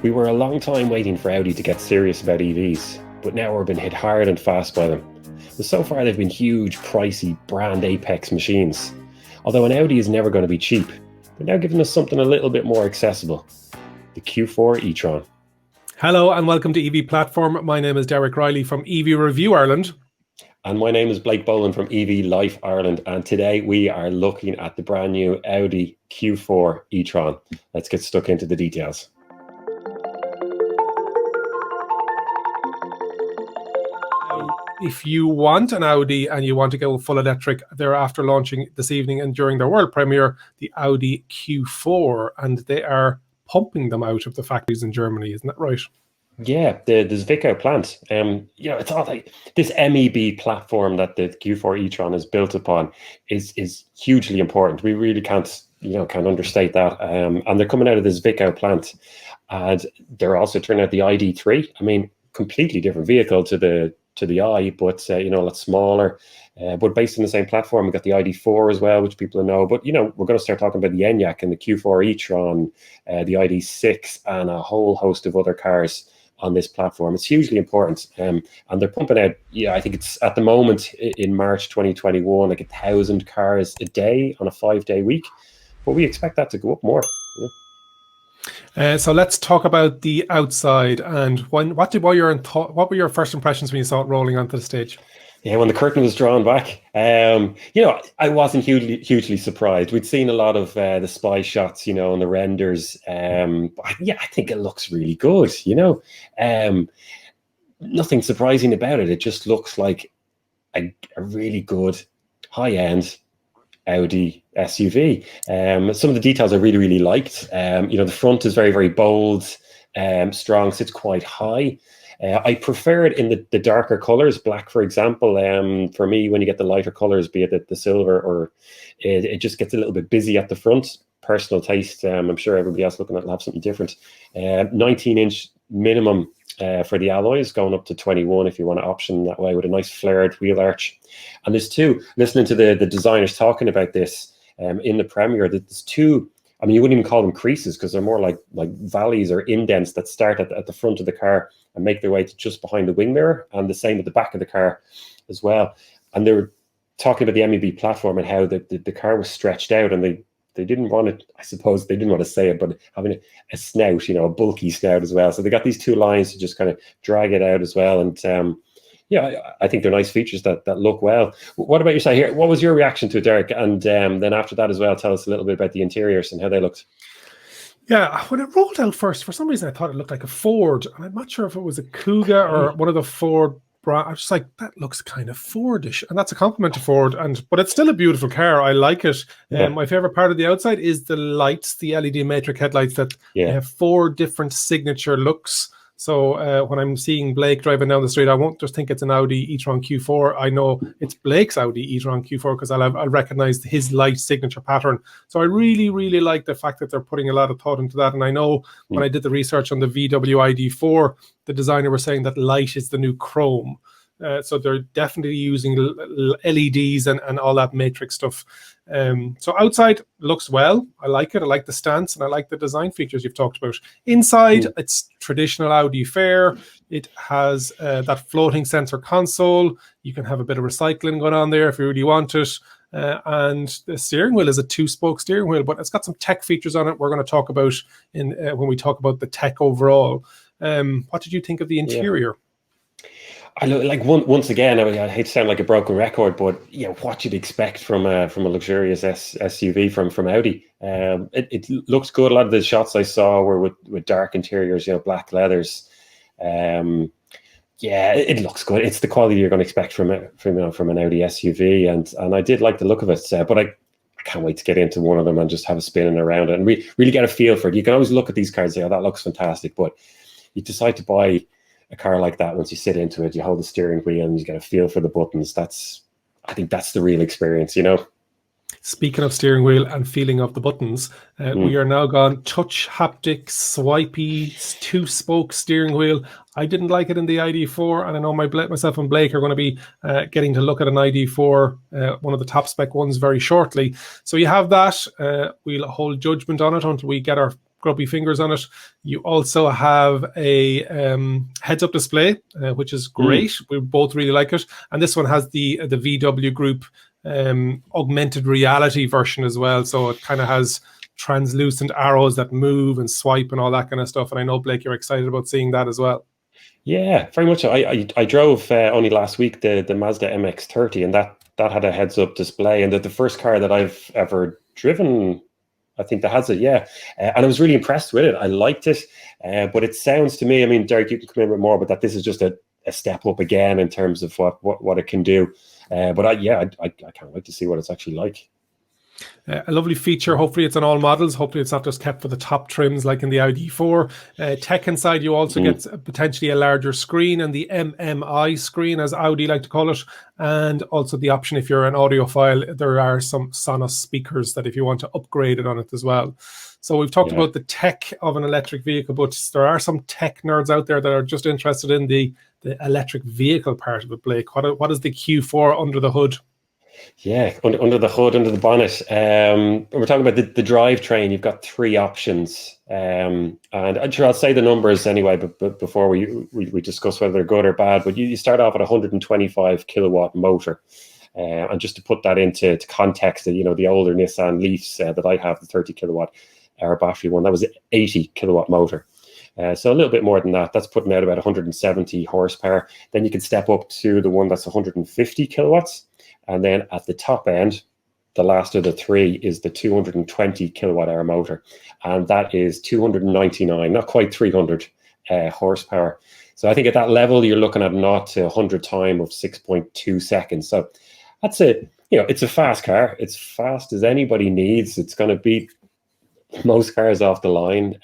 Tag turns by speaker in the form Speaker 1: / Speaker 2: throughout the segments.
Speaker 1: We were a long time waiting for Audi to get serious about EVs, but now we're being hit hard and fast by them. But so far they've been huge, pricey, brand apex machines. Although an Audi is never going to be cheap, they're now giving us something a little bit more accessible. The Q4 e-tron.
Speaker 2: Hello and welcome to EV Platform. My name is Derek Riley from EV Review Ireland.
Speaker 1: And my name is Blake Boland from EV Life Ireland. And today we are looking at the brand new Audi Q4 e-tron. Let's get stuck into the details.
Speaker 2: If you want an Audi and you want to go full electric, they're after launching this evening and during their world premiere, the Audi Q4, and they are pumping them out of the factories in Germany. Isn't that right?
Speaker 1: Yeah, the Zwickau plant. It's all like this MEB platform that the Q4 e-tron is built upon is hugely important. We really can't understate that. And they're coming out of the Zwickau plant, and they're also turning out the ID.3. I mean, completely different vehicle to the i, but a lot smaller. But based on the same platform, we've got the ID.4 as well, which people know. But we're going to start talking about the Enyaq and the Q4 e-tron, the ID.6, and a whole host of other cars on this platform. It's hugely important, and they're pumping out. I think it's at the moment in March 2021, like 1,000 cars a day on a 5-day week. But we expect that to go up more.
Speaker 2: So let's talk about the outside. And what were your first impressions when you saw it rolling onto the stage?
Speaker 1: Yeah, when the curtain was drawn back, I wasn't hugely surprised. We'd seen a lot of the spy shots, and the renders. But I think it looks really good. Nothing surprising about it. It just looks like a really good high-end Audi SUV. Some of the details I really liked. The front is very, very bold, strong, sits quite high. I prefer it in the darker colors, black, for example. For me, when you get the lighter colors, be it the silver, or it just gets a little bit busy at the front. Personal taste. I'm sure everybody else looking at it will have something different. 19-inch minimum for the alloys, going up to 21 if you want to option that way, with a nice flared wheel arch. And there's two, listening to the designers talking about this in the premiere, that there's two, I mean, you wouldn't even call them creases, because they're more like valleys or indents that start at the front of the car and make their way to just behind the wing mirror, and the same at the back of the car as well. And they were talking about the MEB platform and how the car was stretched out, and they didn't want it, I suppose they didn't want to say it, but having a snout, a bulky snout as well. So they got these two lines to just kind of drag it out as well. And I think they're nice features that look well. What about your side here? What was your reaction to it, Derek? And then after that as well, tell us a little bit about the interiors and how they looked.
Speaker 2: Yeah, when it rolled out first, for some reason I thought it looked like a Ford. And I'm not sure if it was a Kuga or one of the Ford brand. I was just like, that looks kind of Fordish. And that's a compliment to Ford. But it's still a beautiful car. I like it.
Speaker 1: Yeah.
Speaker 2: My favorite part of the outside is the lights, the LED matrix headlights that have 4 different signature looks. So when I'm seeing Blake driving down the street, I won't just think it's an Audi e-tron Q4. I know it's Blake's Audi e-tron Q4 because I'll recognize his light signature pattern. So I really like the fact that they're putting a lot of thought into that. And I know when I did the research on the VW ID.4, the designer was saying that light is the new chrome. So they're definitely using LEDs and all that matrix stuff. So outside looks well. I like it. I like the stance, and I like the design features you've talked about. Inside, it's traditional Audi fare. It has that floating sensor console. You can have a bit of recycling going on there if you really want it. And the steering wheel is a 2-spoke steering wheel, but it's got some tech features on it we're going to talk about when we talk about the tech overall. What did you think of the interior?
Speaker 1: I look like once again. I hate to sound like a broken record, but what you'd expect from a luxurious SUV from Audi. It looks good. A lot of the shots I saw were with dark interiors, black leathers. It looks good. It's the quality you're going to expect from an Audi SUV, and I did like the look of it. But I can't wait to get into one of them and just have a spinning around it and really get a feel for it. You can always look at these cars and say, "Oh, that looks fantastic," but you decide to buy a car like that, once you sit into it, you hold the steering wheel and you get a feel for the buttons. I think that's the real experience,
Speaker 2: Speaking of steering wheel and feeling of the buttons, we are now gone touch, haptic, swipey, 2-spoke steering wheel. I didn't like it in the ID.4, and I know myself and Blake are going to be getting to look at an ID.4, one of the top spec ones, very shortly. So you have that. We'll hold judgment on it until we get our grubby fingers on it. You also have a heads-up display, which is great. We both really like it. And this one has the VW Group augmented reality version as well. So it kind of has translucent arrows that move and swipe and all that kind of stuff. And I know, Blake, you're excited about seeing that as well.
Speaker 1: Yeah, very much. I drove only last week the Mazda MX-30, and that had a heads-up display, and the first car that I've ever driven, I think, that has it. Yeah, and I was really impressed with it. I liked it, but it sounds to me, I mean, Derek, you can come in with more, but that this is just a step up again in terms of what it can do. But I can't wait to see what it's actually like.
Speaker 2: A lovely feature. Hopefully it's on all models. Hopefully it's not just kept for the top trims like in the Audi Q4. Tech inside, you also get potentially a larger screen, and the MMI screen, as Audi like to call it, and also the option, if you're an audiophile, there are some Sonos speakers that if you want to upgrade it on it as well. So we've talked about the tech of an electric vehicle, but there are some tech nerds out there that are just interested in the electric vehicle part of it, Blake. What is the Q4 under the hood?
Speaker 1: Yeah, under the hood, under the bonnet. We're talking about the drivetrain. You've got three options, and I'm sure I'll say the numbers anyway. But before we discuss whether they're good or bad, but you start off at a 125 kilowatt motor, and just to put that into context, the older Nissan Leafs that I have, the 30 kilowatt hour battery one, that was an 80 kilowatt motor. So a little bit more than that. That's putting out about 170 horsepower. Then you can step up to the one that's 150 kilowatts. And then at the top end, the last of the three is the 220 kilowatt hour motor. And that is 299, not quite 300 horsepower. So I think at that level, you're looking at 0 to 100 time of 6.2 seconds. So that's it's a fast car. It's fast as anybody needs. It's going to beat most cars off the line.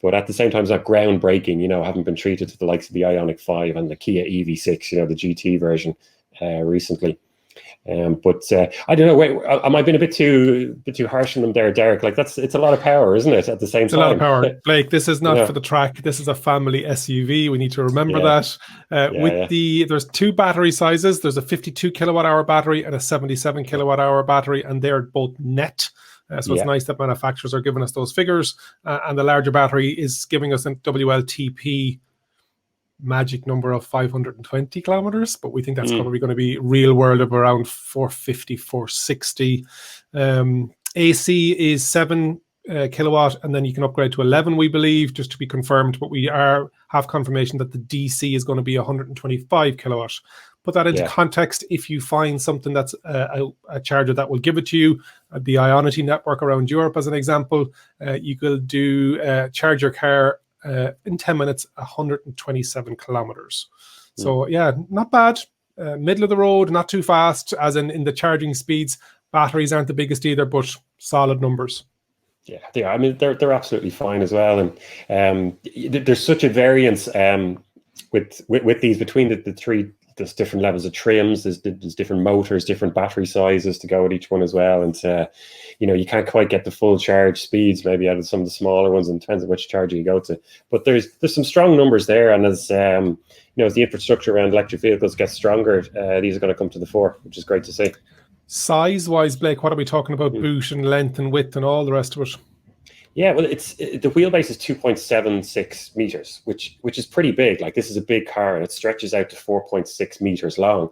Speaker 1: But at the same time, it's not groundbreaking, haven't been treated to the likes of the Ioniq 5 and the Kia EV6, the GT version recently. But I don't know. Wait, am I being a bit too harsh on them there, Derek? Like it's a lot of power, isn't it? At the same time,
Speaker 2: it's a lot of power, Blake. This is not for the track. This is a family SUV. We need to remember that. There's two battery sizes. There's a 52 kilowatt hour battery and a 77 kilowatt hour battery, and they're both net. So it's nice that manufacturers are giving us those figures, and the larger battery is giving us a WLTP magic number of 520 kilometers, but we think that's probably going to be real world of around 450, 460. AC is 7 kilowatt, and then you can upgrade to 11, we believe, just to be confirmed, but we have confirmation that the DC is going to be 125 kilowatt. Put that into context. If you find something that's a charger that will give it to you, the Ionity network around Europe as an example, you could charge your car in 10 minutes, 127 kilometers. So not bad. Middle of the road, not too fast, as in the charging speeds. Batteries aren't the biggest either, but solid numbers.
Speaker 1: Yeah, they are. I mean, they're absolutely fine as well. And there's such a variance with these between the three. There's different levels of trims. There's different motors, different battery sizes to go with each one as well. And you can't quite get the full charge speeds maybe out of some of the smaller ones. And it depends on which charger you go to. But there's some strong numbers there. And as as the infrastructure around electric vehicles gets stronger, these are going to come to the fore, which is great to see.
Speaker 2: Size-wise, Blake, what are we talking about? Boot and length and width and all the rest of it?
Speaker 1: Yeah, well, the wheelbase is 2.76 meters, which is pretty big. Like, this is a big car, and it stretches out to 4.6 meters long.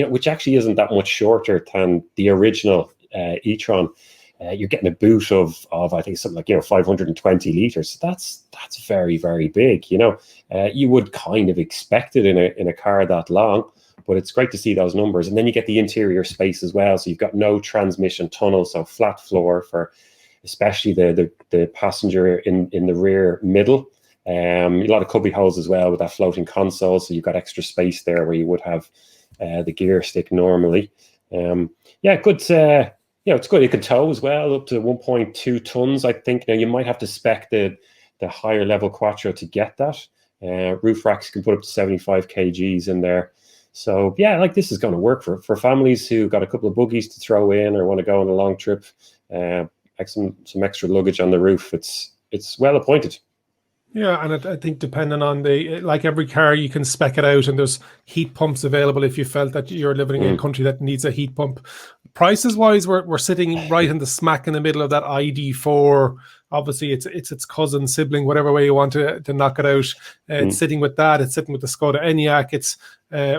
Speaker 1: Which actually isn't that much shorter than the original e-tron. You're getting a boot of I think something like 520 liters. That's very, very big. You would kind of expect it in a car that long, but it's great to see those numbers. And then you get the interior space as well. So you've got no transmission tunnel, so flat floor for especially the passenger in the rear middle. A lot of cubby holes as well with that floating console, so you've got extra space there where you would have the gear stick normally. Good. It's good. It can tow as well, up to 1.2 tons. I think now you might have to spec the higher level Quattro to get that. Roof racks can put up to 75 kgs in there. So this is going to work for families who got a couple of buggies to throw in or want to go on a long trip. Some extra luggage on the roof. It's well appointed.
Speaker 2: Yeah, and I think depending on like every car, you can spec it out, and there's heat pumps available if you felt that you're living in a country that needs a heat pump. Prices wise, we're sitting right in the smack in the middle of that ID4 Obviously, it's its cousin, sibling, whatever way you want to knock it out. It's sitting with that. It's sitting with the Skoda Enyaq. It's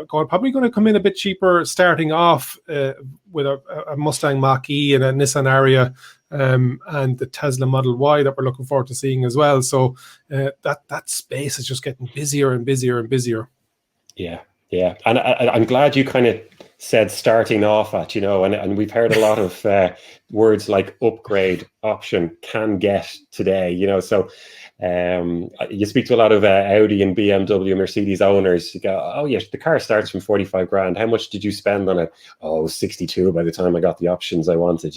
Speaker 2: probably going to come in a bit cheaper, starting off with a Mustang Mach-E and a Nissan Ariya, and the Tesla Model Y that we're looking forward to seeing as well. So that space is just getting busier and busier and busier.
Speaker 1: Yeah, and I'm glad you kind of said starting off at, and we've heard a lot of words like upgrade, option, can get today, so you speak to a lot of Audi and BMW, Mercedes owners. You go, oh yes, the car starts from 45 grand. How much did you spend on it? Oh, 62 by the time I got the options I wanted,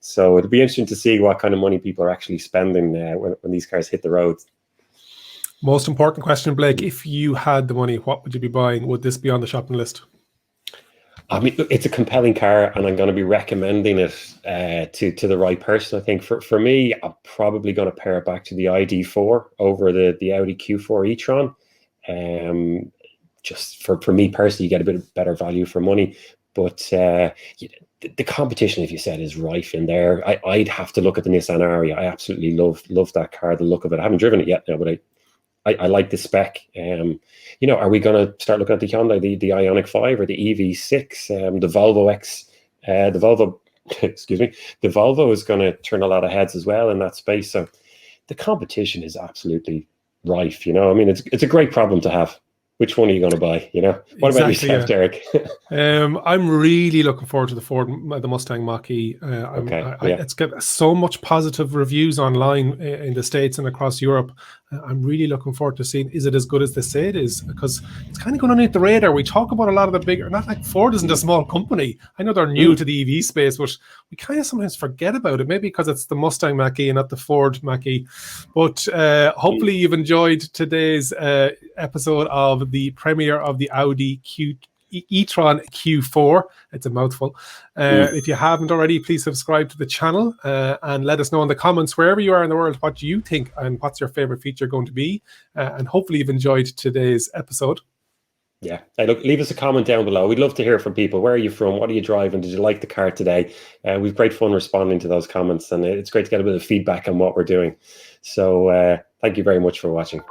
Speaker 1: So it'll be interesting to see what kind of money people are actually spending when these cars hit the road.
Speaker 2: Most important question, Blake, if you had the money, what would you be buying? Would this be on the shopping list?
Speaker 1: I mean, it's a compelling car, and I'm going to be recommending it to the right person. I think for me, I'm probably going to pair it back to the ID4 over the Audi Q4 e-tron. Just for me personally, you get a bit of better value for money. But the competition, if you said, is rife in there. I'd have to look at the Nissan Ariya. I absolutely love that car, the look of it. I haven't driven it yet now, but I like the spec. Are we going to start looking at the Hyundai, the Ioniq 5 or the EV6, the Volvo the Volvo is going to turn a lot of heads as well in that space. So the competition is absolutely rife. I mean, it's a great problem to have. Which one are you going to buy? What about yourself, Derek?
Speaker 2: I'm really looking forward to the Mustang Mach-E. It's got so much positive reviews online in the States and across Europe. I'm really looking forward to seeing, is it as good as they say it is? Because it's kind of going underneath the radar. We talk about a lot of the bigger, not like Ford isn't a small company. I know they're new to the EV space, but we kind of sometimes forget about it. Maybe because it's the Mustang Mach-E and not the Ford Mach-E. But hopefully you've enjoyed today's episode of the premiere of the Audi e-tron Q4. It's a mouthful. If you haven't already, please subscribe to the channel and let us know in the comments wherever you are in the world what you think and what's your favorite feature going to be. And hopefully you've enjoyed today's episode.
Speaker 1: Yeah. Hey, look, leave us a comment down below. We'd love to hear from people. Where are you from? What are you driving? Did you like the car today? We've great fun responding to those comments, and it's great to get a bit of feedback on what we're doing. So thank you very much for watching.